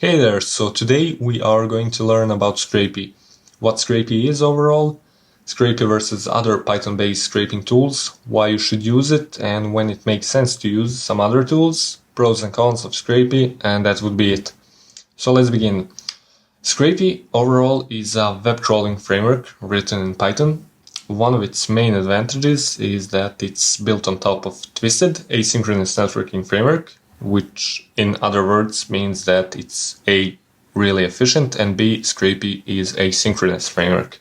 Hey there, so today we are going to learn about Scrapy. What Scrapy is overall, Scrapy versus other Python-based scraping tools, why you should use it, and when it makes sense to use some other tools, pros and cons of Scrapy, and that would be it. So let's begin. Scrapy overall is a web crawling framework written in Python. One of its main advantages is that it's built on top of Twisted asynchronous networking framework, which in other words means that it's A, really efficient, and B, Scrapy is a synchronous framework.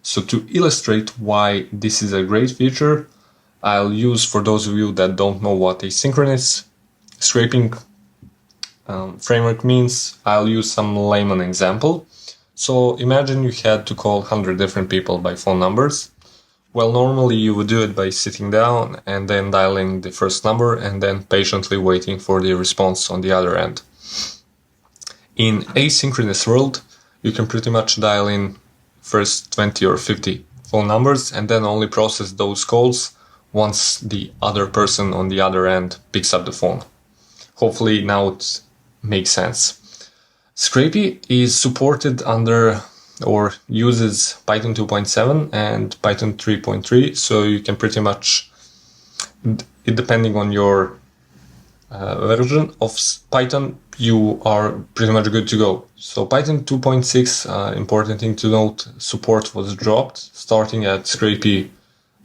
So to illustrate why this is a great feature, I'll use, for those of you that don't know what asynchronous scraping framework means, I'll use some layman example. So imagine you had to call 100 different people by phone numbers. Well, normally you would do it by sitting down and then dialing the first number and then patiently waiting for the response on the other end. In asynchronous world, you can pretty much dial in first 20 or 50 phone numbers and then only process those calls once the other person on the other end picks up the phone. Hopefully now it makes sense. Scrapy is supported under or uses Python 2.7 and Python 3.3, so you can pretty much, depending on your version of Python, you are pretty much good to go. So Python 2.6, important thing to note, support was dropped starting at Scrapy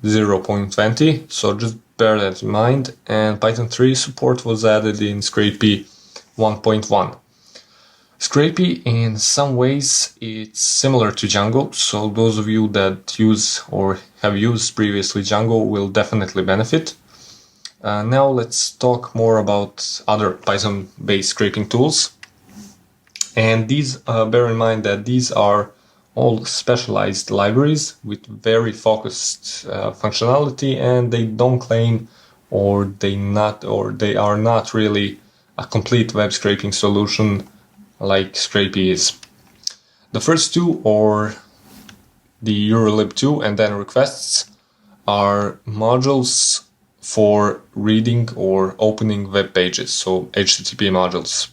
0.20, so just bear that in mind, and Python 3 support was added in Scrapy 1.1. Scrapy, in some ways, it's similar to Django, so those of you that use or have used previously Django will definitely benefit. Now let's talk more about other Python-based scraping tools. And these, bear in mind that these are all specialized libraries with very focused functionality, and they don't claim or they are not really a complete web scraping solution like Scrapy is. The first two, or the urllib2 and then requests, are modules for reading or opening web pages, so HTTP modules.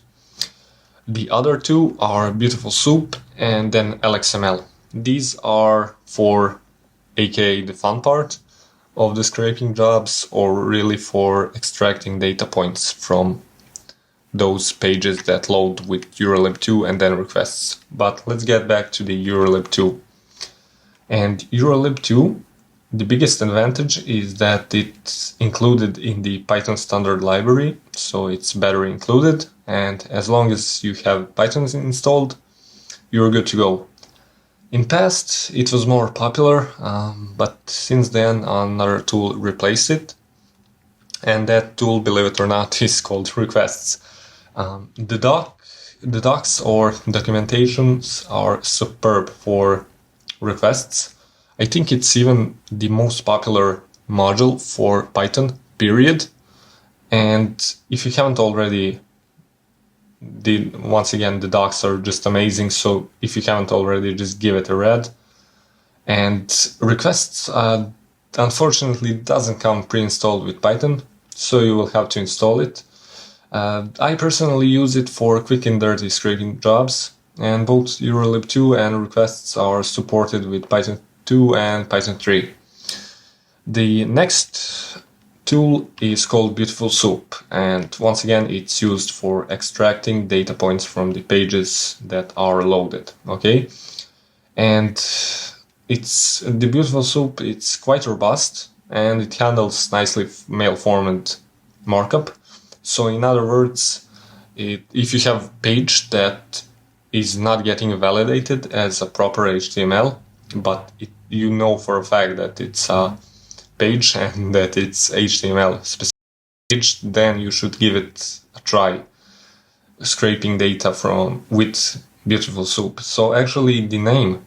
The other two are Beautiful Soup and then LXML. These are for, aka the fun part of the scraping jobs, or really for extracting data points from those pages that load with urllib2 and then requests. But let's get back to the urllib2. And urllib2, the biggest advantage is that it's included in the Python standard library, so it's better included, and as long as you have Python installed, you're good to go. In past, it was more popular, but since then another tool replaced it, and that tool, believe it or not, is called requests. The docs or documentations are superb for requests. I think it's even the most popular module for Python, period. And if you haven't already, once again, the docs are just amazing. So if you haven't already, just give it a read. And requests, unfortunately, doesn't come pre-installed with Python, so you will have to install it. I personally use it for quick and dirty scraping jobs, and both urllib2 and requests are supported with Python 2 and Python 3. The next tool is called Beautiful Soup, and once again it's used for extracting data points from the pages that are loaded, okay? And the Beautiful Soup, it's quite robust, and it handles nicely mail-format markup. So in other words, if you have a page that is not getting validated as a proper HTML, but you know for a fact that it's a page and that it's HTML specific page, then you should give it a try, scraping data with Beautiful Soup. So actually the name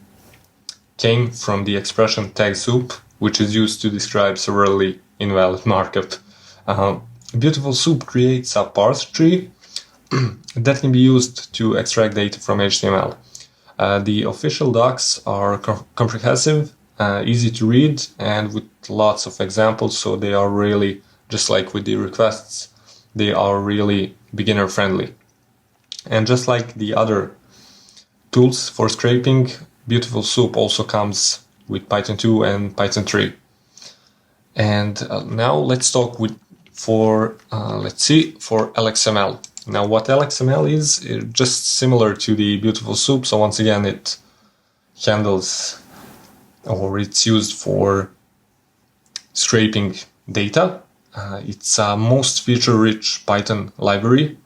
came from the expression tag soup, which is used to describe severely invalid markup. Beautiful Soup creates a parse tree that can be used to extract data from HTML. The official docs are comprehensive, easy to read, and with lots of examples, so they are really, just like with the requests, they are really beginner friendly. And just like the other tools for scraping, Beautiful Soup also comes with Python 2 and Python 3. And now let's talk for LXML. Now what LXML is just similar to the Beautiful Soup. So once again, it handles, or it's used for scraping data. It's a most feature-rich Python library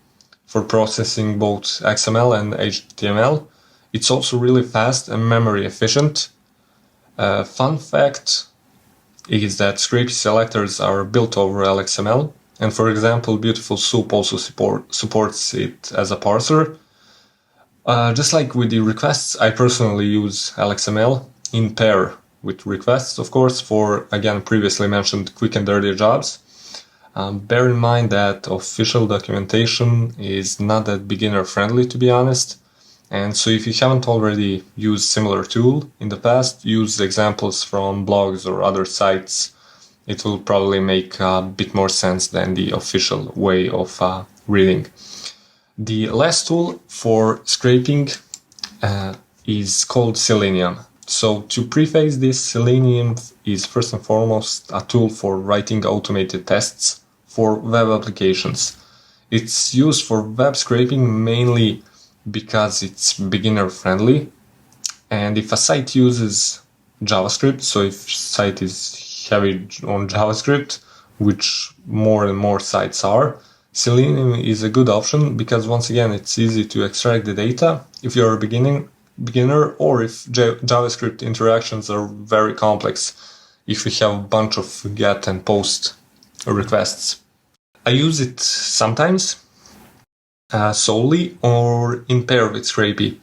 for processing both XML and HTML. It's also really fast and memory efficient. Fun fact is that Scrapy selectors are built over LXML, and for example, Beautiful Soup also supports it as a parser. Just like with the requests, I personally use LXML in pair with requests, of course, for, again, previously mentioned quick and dirty jobs. Bear in mind that official documentation is not that beginner friendly, to be honest. And so if you haven't already used similar tool in the past, use examples from blogs or other sites. It will probably make a bit more sense than the official way of reading. The last tool for scraping is called Selenium. So to preface this, Selenium is first and foremost a tool for writing automated tests for web applications. It's used for web scraping mainly because it's beginner friendly, and if a site uses JavaScript, so if site is heavy on JavaScript, which more and more sites are, Selenium is a good option because once again it's easy to extract the data if you're a beginner, or if JavaScript interactions are very complex, if you have a bunch of GET and POST requests. I use it sometimes solely or in pair with Scrapy.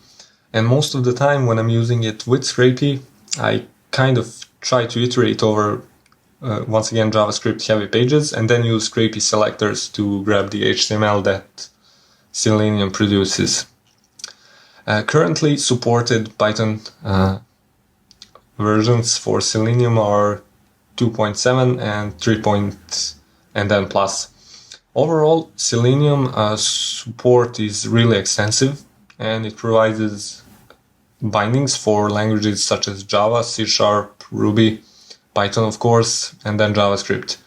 And most of the time when I'm using it with Scrapy, I kind of try to iterate over, once again, JavaScript heavy pages, and then use Scrapy selectors to grab the HTML that Selenium produces. Currently supported Python versions for Selenium are 2.7 and 3. And then plus. Overall, Selenium support is really extensive, and it provides bindings for languages such as Java, C#, Ruby, Python of course, and then JavaScript.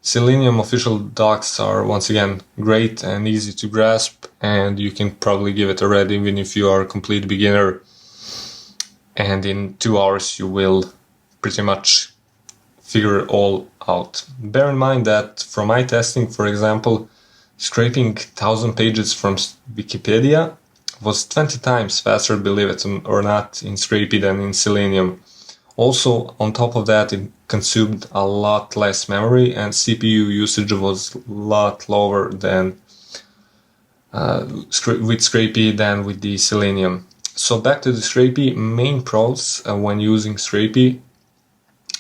Selenium official docs are once again great and easy to grasp, and you can probably give it a read even if you are a complete beginner, and in 2 hours you will pretty much figure it all out. Bear in mind that from my testing, for example, scraping 1,000 pages from Wikipedia was 20 times faster, believe it or not, in Scrapy than in Selenium. Also, on top of that, it consumed a lot less memory, and CPU usage was a lot lower than with Scrapy than with the Selenium. So back to the Scrapy, main pros when using Scrapy.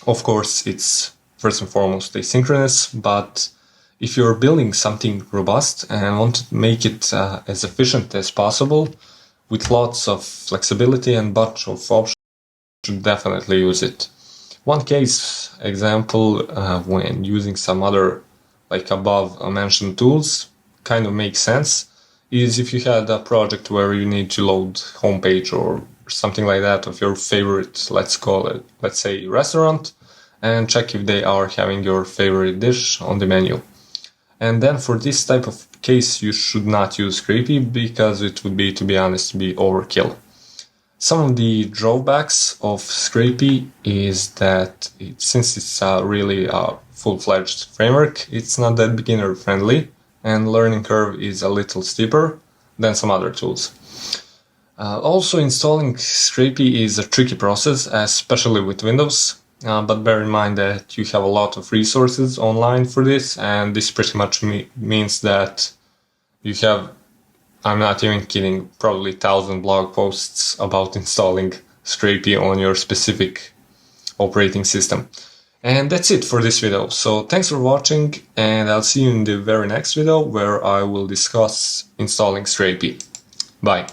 Of course, it's first and foremost asynchronous, but if you're building something robust and want to make it as efficient as possible, with lots of flexibility and bunch of options, you should definitely use it. One case example when using some other, like above mentioned tools, kind of makes sense, is if you had a project where you need to load homepage or something like that of your favorite, let's say restaurant, and check if they are having your favorite dish on the menu. And then for this type of case, you should not use Scrapy because it would be, to be honest, overkill. Some of the drawbacks of Scrapy is that since it's really a full-fledged framework, it's not that beginner friendly, and learning curve is a little steeper than some other tools. Also, installing Scrapy is a tricky process, especially with Windows. But bear in mind that you have a lot of resources online for this, and this pretty much means that you have, I'm not even kidding, probably 1,000 blog posts about installing Scrapy on your specific operating system. And that's it for this video. So thanks for watching, and I'll see you in the very next video where I will discuss installing Scrapy. Bye.